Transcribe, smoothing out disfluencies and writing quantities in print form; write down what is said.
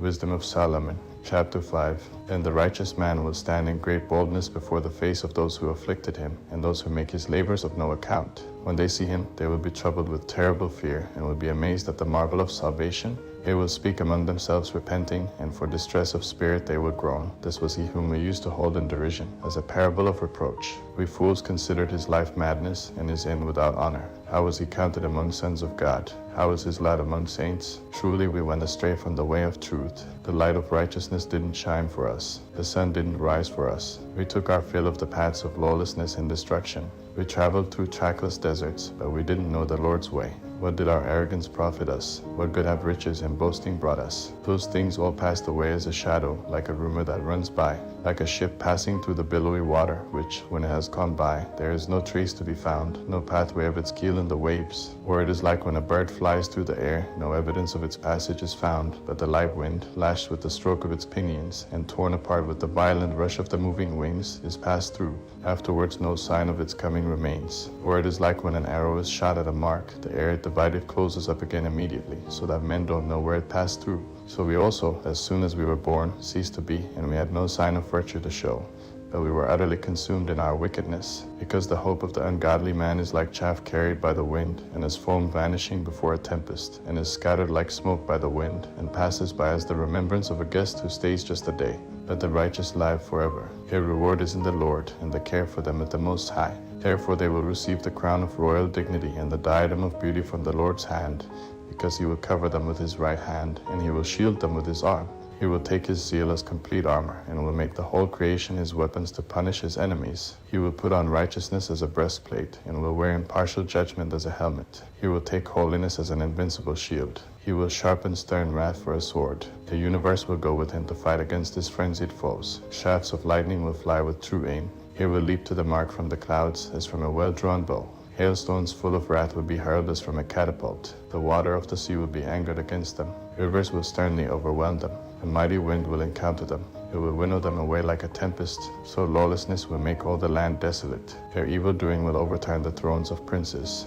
Wisdom of Solomon, chapter 5. And the righteous man will stand in great boldness before the face of those who afflicted him, and those who make his labors of no account. When they see him, they will be troubled with terrible fear, and will be amazed at the marvel of salvation. They will speak among themselves repenting, and for distress of spirit they will groan. This was he whom we used to hold in derision, as a parable of reproach. We fools considered his life madness, and his end without honor. How was he counted among sons of God? How was his lot among saints? Truly we went astray from the way of truth. The light of righteousness didn't shine for us. The sun didn't rise for us. We took our fill of the paths of lawlessness and destruction. We traveled through trackless deserts, but we didn't know the Lord's way. What did our arrogance profit us? What good have riches and boasting brought us? Those things all passed away as a shadow, like a rumor that runs by, like a ship passing through the billowy water, which, when it has gone by, there is no trace to be found, no pathway of its keel in the waves. Or it is like when a bird flies through the air, no evidence of its passage is found, but the light wind, lashed with the stroke of its pinions, and torn apart with the violent rush of the moving wings, is passed through. Afterwards no sign of its coming remains. Or it is like when an arrow is shot at a mark, the air it divided closes up again immediately, so that men don't know where it passed through. So we also, as soon as we were born, ceased to be, and we had no sign of virtue to show. But we were utterly consumed in our wickedness, because the hope of the ungodly man is like chaff carried by the wind, and as foam vanishing before a tempest, and is scattered like smoke by the wind, and passes by as the remembrance of a guest who stays just a day. But the righteous live forever. Their reward is in the Lord, and the care for them at the Most High. Therefore they will receive the crown of royal dignity and the diadem of beauty from the Lord's hand, because he will cover them with his right hand, and he will shield them with his arm. He will take his zeal as complete armor, and will make the whole creation his weapons to punish his enemies. He will put on righteousness as a breastplate, and will wear impartial judgment as a helmet. He will take holiness as an invincible shield. He will sharpen stern wrath for a sword. The universe will go with him to fight against his frenzied foes. Shafts of lightning will fly with true aim. He will leap to the mark from the clouds as from a well-drawn bow. Hailstones full of wrath will be hurled as from a catapult. The water of the sea will be angered against them. Rivers will sternly overwhelm them. A mighty wind will encounter them. It will winnow them away like a tempest. So lawlessness will make all the land desolate. Their evil doing will overturn the thrones of princes.